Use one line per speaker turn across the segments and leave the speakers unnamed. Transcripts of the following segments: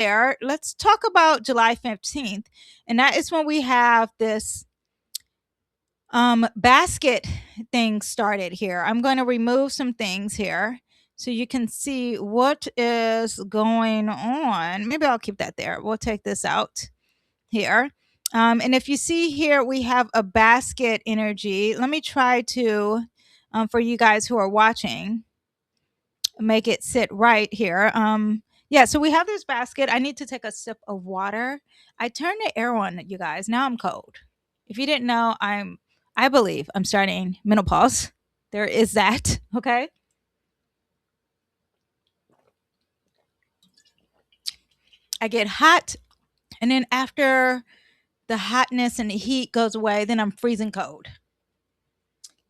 there, let's talk about July 15th. And that is when we have this basket thing started here. I'm going to remove some things here so you can see what is going on. Maybe I'll keep that there. We'll take this out here. And if you see here, we have a basket energy. Let me try to, for you guys who are watching, make it sit right here. Yeah, so we have this basket. I need to take a sip of water. I turned the air on, you guys. Now I'm cold. If you didn't know, I believe I'm starting menopause. There is that, okay? I get hot, and then after the hotness and the heat goes away, then I'm freezing cold.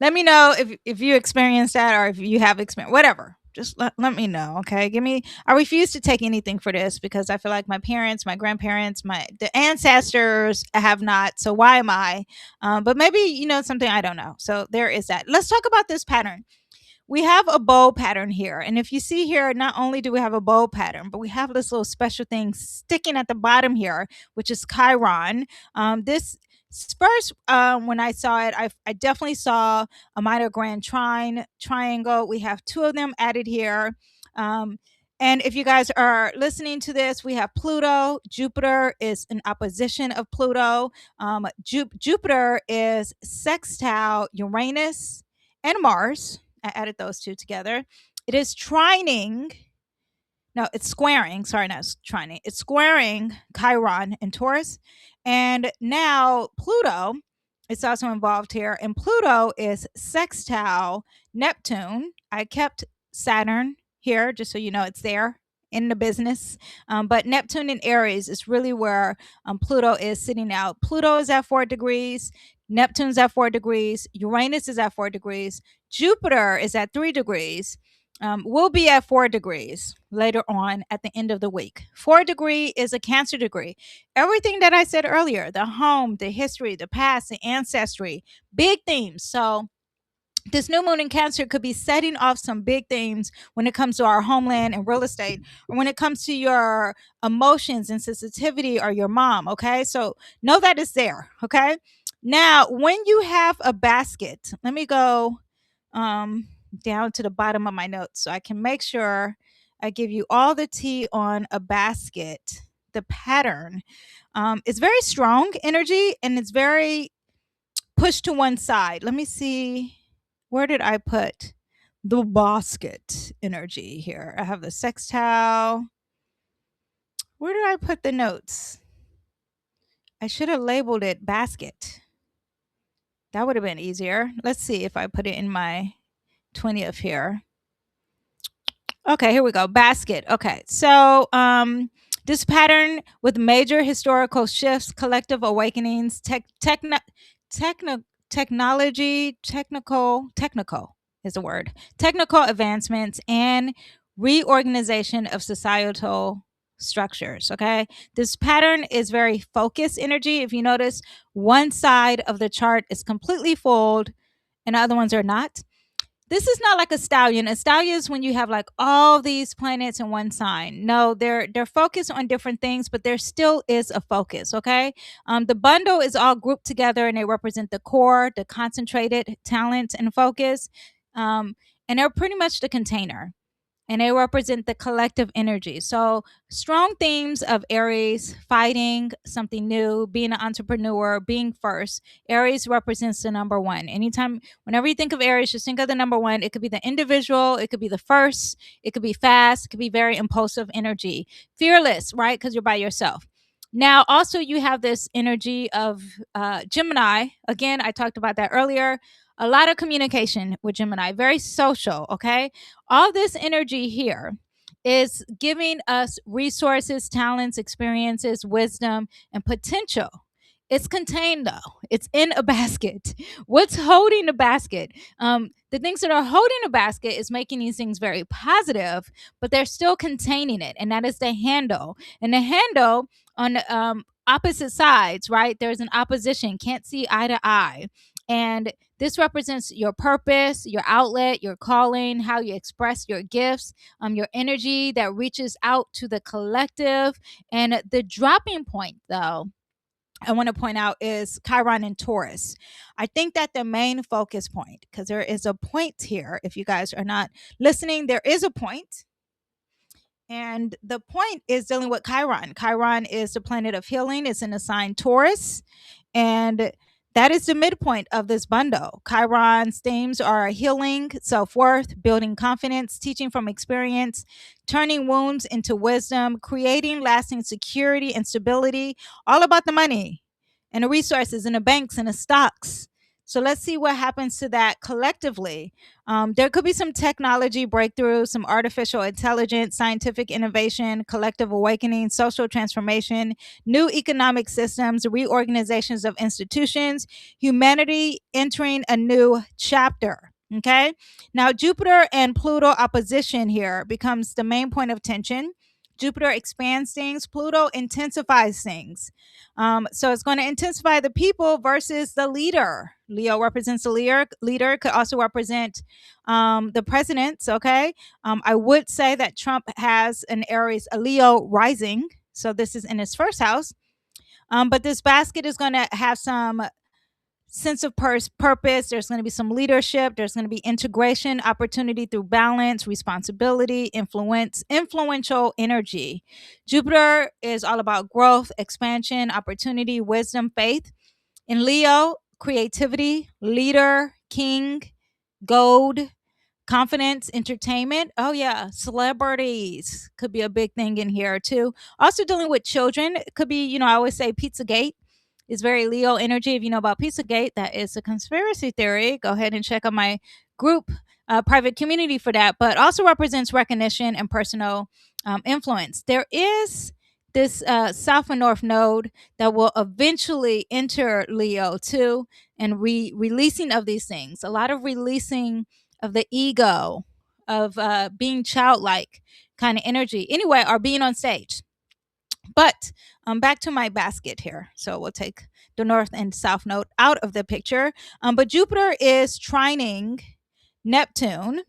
Let me know if you experience that or if you have experience, whatever. Just let me know, okay? I refuse to take anything for this because I feel like my parents, my grandparents, the ancestors have not. So why am I? But maybe you know something I don't know. So there is that. Let's talk about this pattern. We have a bow pattern here. And if you see here, not only do we have a bow pattern, but we have this little special thing sticking at the bottom here, which is Chiron. This first, when I saw it, I definitely saw a minor grand triangle. We have two of them added here. Um, and if you guys are listening to this, we have Pluto. Jupiter is in opposition of Pluto. Jupiter is sextile Uranus and Mars. I added those two together. It is trining. No, it's squaring. Sorry, not trining. It's squaring Chiron in Taurus. And now Pluto is also involved here. And Pluto is sextile Neptune. I kept Saturn here just so you know it's there in the business. But Neptune in Aries is really where Pluto is sitting out. Pluto is at 4 degrees. Neptune's at 4 degrees. Uranus is at 4 degrees. Jupiter is at 3 degrees. We'll be at 4 degrees later on at the end of the week. 4 degree is a Cancer degree. Everything that I said earlier, the home, the history, the past, the ancestry, big themes. So this new moon in Cancer could be setting off some big themes when it comes to our homeland and real estate, or when it comes to your emotions and sensitivity or your mom. Okay. So know that it's there. Okay. Now, when you have a basket, let me go down to the bottom of my notes so I can make sure I give you all the tea on a basket. The pattern is very strong energy and it's very pushed to one side. Let me see. Where did I put the basket energy here? I have the sextile. Where did I put the notes? I should have labeled it basket. That would have been easier. Let's see if I put it in my 20th here. Okay, here we go. Basket. Okay. So, this pattern with major historical shifts, collective awakenings, technical is the word, technical advancements, and reorganization of societal structures. Okay. This pattern is very focused energy. If you notice, one side of the chart is completely full and other ones are not. This is not like a stallion. A stallion is when you have like all these planets in one sign. No, they're focused on different things, but there still is a focus. Okay, the bundle is all grouped together, and they represent the core, the concentrated talent and focus, and they're pretty much the container and they represent the collective energy. So, strong themes of Aries, fighting something new, being an entrepreneur, being first. Aries represents the number one. Anytime, whenever you think of Aries, just think of the number one. It could be the individual, it could be the first, it could be fast, it could be very impulsive energy. Fearless, right? Because you're by yourself. Now, also, you have this energy of Gemini. Again, I talked about that earlier. A lot of communication with Gemini, very social, okay? All this energy here is giving us resources, talents, experiences, wisdom, and potential. It's contained though. It's in a basket. What's holding the basket? The things that are holding the basket is making these things very positive, but they're still containing it, and that is the handle. And the handle on opposite sides, right? There's an opposition, can't see eye to eye. And This represents your purpose, your outlet, your calling, how you express your gifts, your energy that reaches out to the collective. And the dropping point, though, I want to point out is Chiron and Taurus. I think that the main focus point, because there is a point here, if you guys are not listening, there is a point. And the point is dealing with Chiron. Chiron is the planet of healing, it's in the sign Taurus. And that is the midpoint of this bundle. Chiron's themes are healing, self worth, building confidence, teaching from experience, turning wounds into wisdom, creating lasting security and stability, all about the money and the resources and the banks and the stocks. So let's see what happens to that collectively. There could be some technology breakthrough, some artificial intelligence, scientific innovation, collective awakening, social transformation, new economic systems, reorganizations of institutions, humanity entering a new chapter. Okay. Now, Jupiter and Pluto opposition here becomes the main point of tension. Jupiter expands things, Pluto intensifies things. So it's going to intensify the people versus the leader. Leo represents the leader, could also represent the presidents. Okay. I would say that Trump has an Aries, a Leo rising. So this is in his first house. But this basket is going to have some sense of purpose. There's going to be some leadership. There's going to be integration, opportunity through balance, responsibility, influential energy. Jupiter is all about growth, expansion, opportunity, wisdom, faith. In Leo, creativity, leader, king, gold, confidence, entertainment. Oh, yeah. Celebrities could be a big thing in here, too. Also, dealing with children. It could be, I always say Pizzagate is very Leo energy. If you know about Pizzagate, that is a conspiracy theory. Go ahead and check out my group, private community for that. But also represents recognition and personal influence. There is this South and North node that will eventually enter Leo too, and releasing of these things. A lot of releasing of the ego, of being childlike kind of energy. Anyway, or being on stage. But back to my basket here. So we'll take the North and South node out of the picture. But Jupiter is trining Neptune.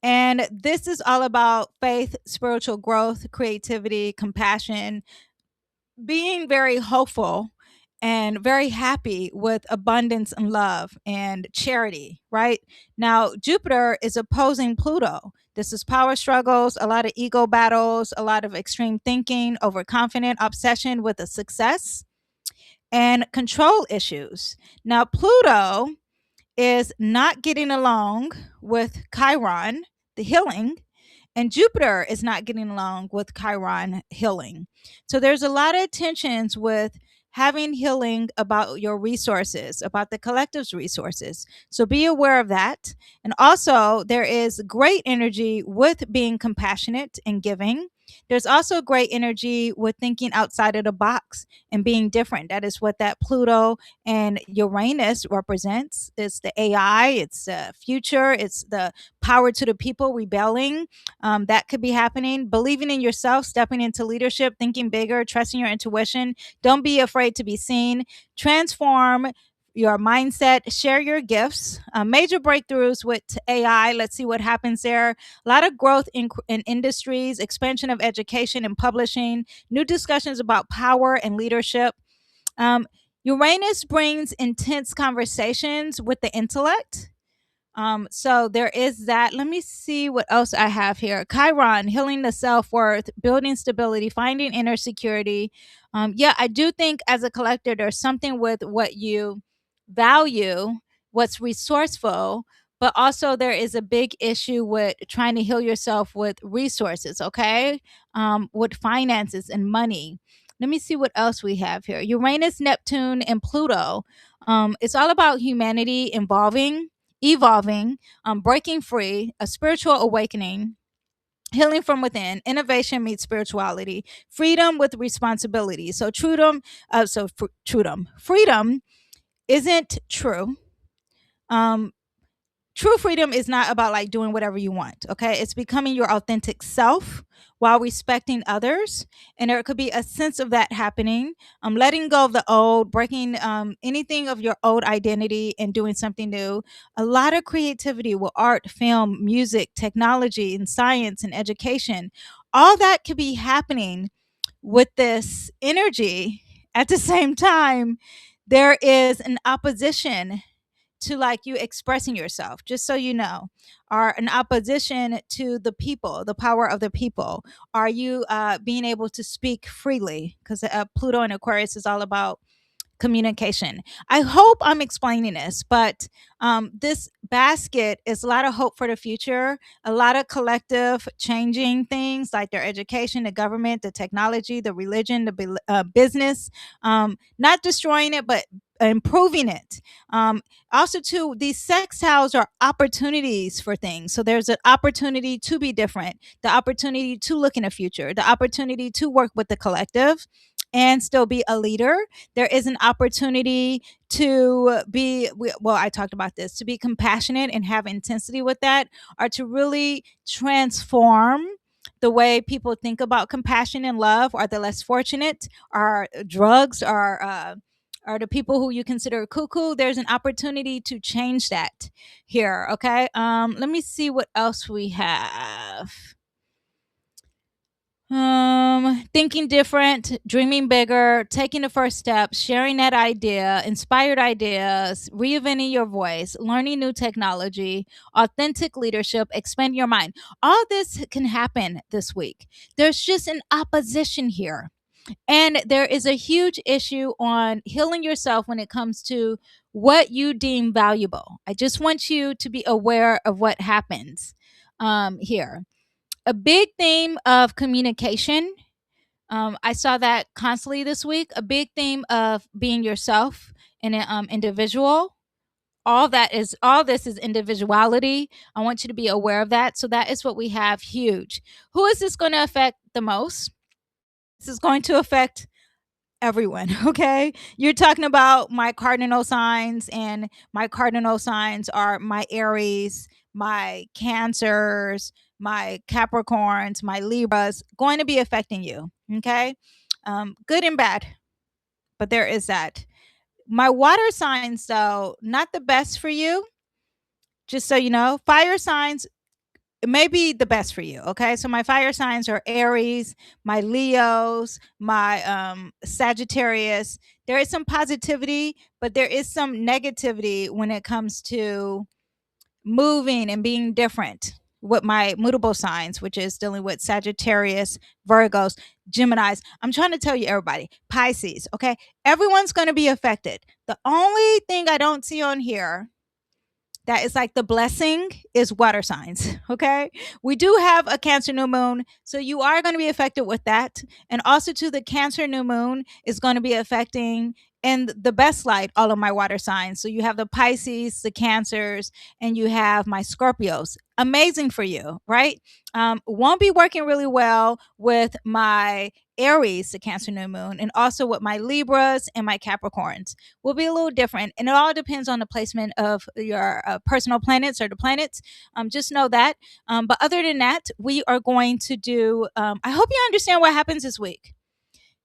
And this is all about faith, spiritual growth, creativity, compassion, being very hopeful and very happy with abundance and love and charity, right? Now, Jupiter is opposing Pluto. This is power struggles, a lot of ego battles, a lot of extreme thinking, overconfident, obsession with a success, and control issues. Now, Pluto is not getting along with Chiron, the healing, and Jupiter is not getting along with Chiron healing. So there's a lot of tensions with having healing about your resources, about the collective's resources. So be aware of that. And also, there is great energy with being compassionate and giving. There's also great energy with thinking outside of the box and being different. That is what that Pluto and Uranus represents. It's the AI, it's the future, it's the power to the people rebelling. That could be happening. Believing in yourself, stepping into leadership, thinking bigger, trusting your intuition. Don't be afraid to be seen. Transform your mindset, share your gifts, major breakthroughs with AI. Let's see what happens there. A lot of growth in industries, expansion of education and publishing, new discussions about power and leadership. Uranus brings intense conversations with the intellect. So there is that. Let me see what else I have here. Chiron, healing the self-worth, building stability, finding inner security. Yeah, I do think as a collector, there's something with what you value, what's resourceful, but also there is a big issue with trying to heal yourself with resources, okay? With finances and money. Let me see what else we have here. Uranus, Neptune, and Pluto. It's all about humanity evolving, breaking free, a spiritual awakening, healing from within, innovation meets spirituality, freedom with responsibility. So freedom isn't true. Um, true freedom is not about like doing whatever you want. Okay, it's becoming your authentic self while respecting others, and there could be a sense of that happening. Letting go of the old, breaking anything of your old identity and doing something new. A lot of creativity with art, film, music, technology, and science and education. All that could be happening with this energy. At the same time, there is an opposition to like you expressing yourself, just so you know, or an opposition to the people, the power of the people. Are you being able to speak freely? Because Pluto and Aquarius is all about communication. I hope I'm explaining this, but this basket is a lot of hope for the future, a lot of collective changing things like their education, the government, the technology, the religion, the business, not destroying it, but improving it. Also, too, these sextiles are opportunities for things. So there's an opportunity to be different, the opportunity to look in the future, the opportunity to work with the collective and still be a leader. There is an opportunity to be, well, I talked about this, to be compassionate and have intensity with that, or to really transform the way people think about compassion and love, or the less fortunate, or drugs, or the people who you consider cuckoo. There's an opportunity to change that here. Okay, let me see what else we have. Thinking different, dreaming bigger, taking the first step, sharing that idea, inspired ideas, reinventing your voice, learning new technology, authentic leadership, expand your mind. All this can happen this week. There's just an opposition here. And there is a huge issue on healing yourself when it comes to what you deem valuable. I just want you to be aware of what happens here. A big theme of communication. I saw that constantly this week. A big theme of being yourself and an individual. All this is individuality. I want you to be aware of that. So that is what we have huge. Who is this going to affect the most? This is going to affect everyone. Okay, you're talking about my cardinal signs, and my cardinal signs are my Aries, my Cancers, my Capricorns, my Libras, going to be affecting you. Okay, good and bad, but there is that. My water signs, though, not the best for you. Just so you know, fire signs, it may be the best for you. Okay, so my fire signs are Aries, my Leos, my Sagittarius. There is some positivity, but there is some negativity when it comes to moving and being different with my mutable signs, which is dealing with Sagittarius, Virgos, Geminis. I'm trying to tell you, everybody, Pisces. Okay, everyone's going to be affected. The only thing I don't see on here that is like the blessing is water signs. Okay, we do have a Cancer new moon, so you are going to be affected with that. And also too, the Cancer new moon is going to be affecting in the best light all of my water signs. So you have the Pisces, the Cancers, and you have my Scorpios. Amazing for you, right? Won't be working really well with my Aries, the Cancer new moon, and also with my Libras and my Capricorns. Will be a little different, and it all depends on the placement of your personal planets or the planets. Just know that. But other than that, we are going to do. I hope you understand what happens this week.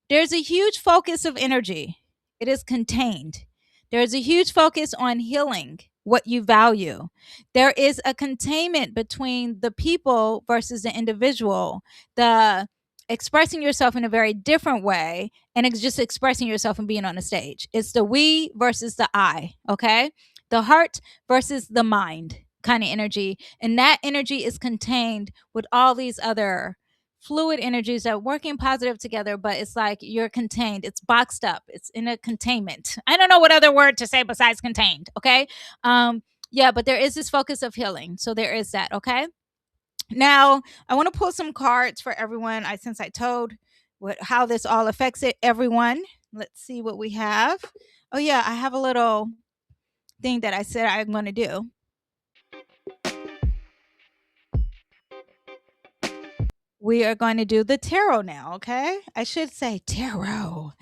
There's a huge focus of energy. It is contained. There's a huge focus on healing what you value. There is a containment between the people versus the individual. The expressing yourself in a very different way, and it's just expressing yourself and being on a stage. It's the we versus the I, okay? The heart versus the mind kind of energy. And that energy is contained with all these other fluid energies that are working positive together, but it's like you're contained. It's boxed up. It's in a containment. I don't know what other word to say besides contained, okay? Yeah, but there is this focus of healing. So there is that, okay? Now, I want to pull some cards for everyone. Since I told how this all affects everyone. Let's see what we have. Oh yeah, I have a little thing that I said I'm going to do. We are going to do the tarot now, okay? I should say tarot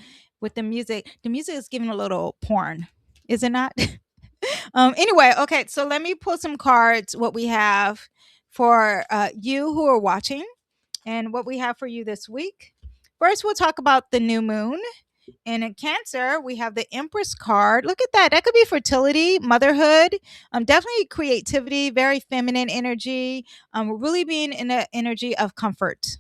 with the music. The music is giving a little porn, is it not? Anyway, okay, so let me pull some cards, what we have for you who are watching and what we have for you this week. First, we'll talk about the new moon. And in Cancer, we have the Empress card. Look at that. That could be fertility, motherhood, definitely creativity, very feminine energy, really being in the energy of comfort.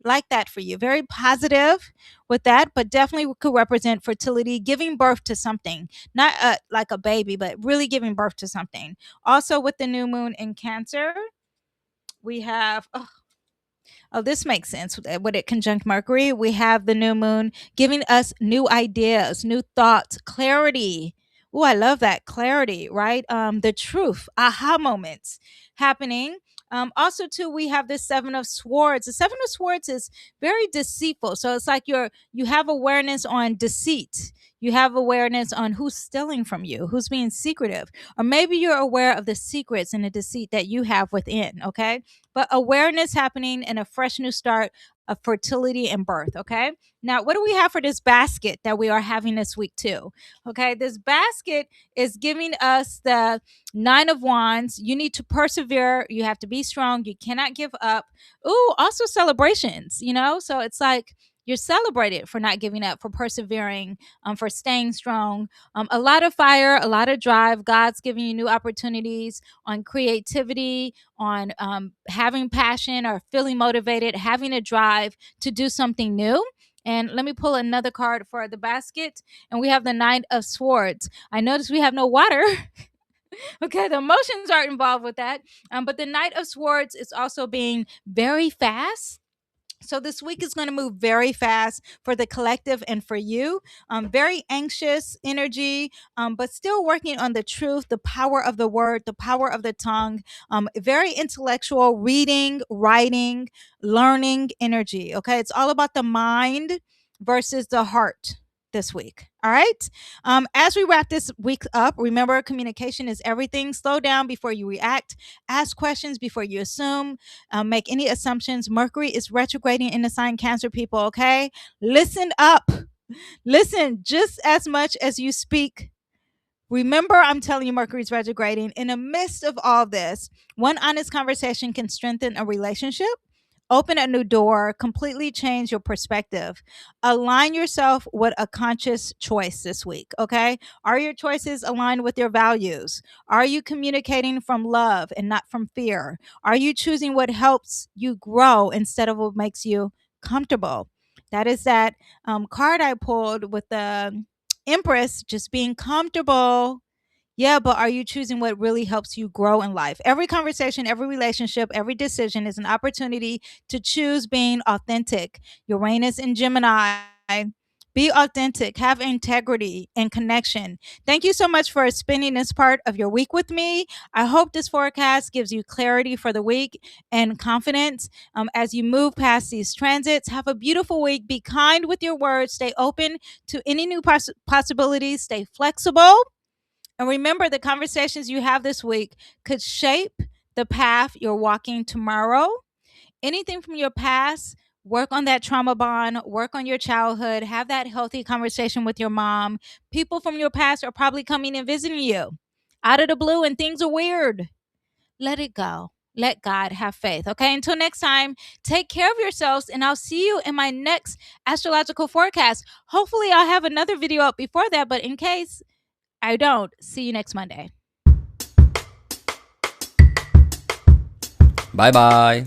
Like that for you. Very positive with that, but definitely could represent fertility, giving birth to something, not like a baby, but really giving birth to something. Also, with the new moon in Cancer, we have oh, this makes sense with it conjunct Mercury. We have the new moon giving us new ideas, new thoughts, clarity. Oh, I love that clarity, right? The truth, aha moments happening. Also, too, we have the Seven of Swords. The Seven of Swords is very deceitful, so it's like you have awareness on deceit. You have awareness on who's stealing from you, who's being secretive, or maybe you're aware of the secrets and the deceit that you have within. Okay, but awareness happening and a fresh new start of fertility and birth. Okay. Now, what do we have for this basket that we are having this week, too? Okay. This basket is giving us the Nine of Wands. You need to persevere. You have to be strong. You cannot give up. Ooh, also celebrations, So it's like, you're celebrated for not giving up, for persevering, for staying strong. A lot of fire, a lot of drive. God's giving you new opportunities on creativity, on having passion or feeling motivated, having a drive to do something new. And let me pull another card for the basket. And we have the Knight of Swords. I notice we have no water. Okay, the emotions are involved with that. But the Knight of Swords is also being very fast. So this week is going to move very fast for the collective and for you. Very anxious energy, but still working on the truth, the power of the word, the power of the tongue. Very intellectual, reading, writing, learning energy. Okay, it's all about the mind versus the heart this week. All right. As we wrap this week up, remember communication is everything. Slow down before you react. Ask questions before you assume. Make any assumptions. Mercury is retrograding in the sign Cancer, people. Okay. Listen up. Listen just as much as you speak. Remember, I'm telling you, Mercury's retrograding. In the midst of all this, one honest conversation can strengthen a relationship, open a new door, completely change your perspective. Align yourself with a conscious choice this week, okay? Are your choices aligned with your values? Are you communicating from love and not from fear? Are you choosing what helps you grow instead of what makes you comfortable? That is that card I pulled with the Empress, just being comfortable. Yeah, but are you choosing what really helps you grow in life? Every conversation, every relationship, every decision is an opportunity to choose being authentic. Uranus and Gemini. Be authentic, have integrity and connection. Thank you so much for spending this part of your week with me. I hope this forecast gives you clarity for the week and confidence as you move past these transits. Have a beautiful week. Be kind with your words. Stay open to any new possibilities. Stay flexible. And remember, the conversations you have this week could shape the path you're walking tomorrow. Anything from your past, work on that trauma bond, work on your childhood, have that healthy conversation with your mom. People from your past are probably coming and visiting you out of the blue and things are weird. Let it go. Let God have faith. Okay. Until next time, take care of yourselves and I'll see you in my next astrological forecast. Hopefully, I'll have another video up before that, but in case I don't, see you next Monday.
Bye bye.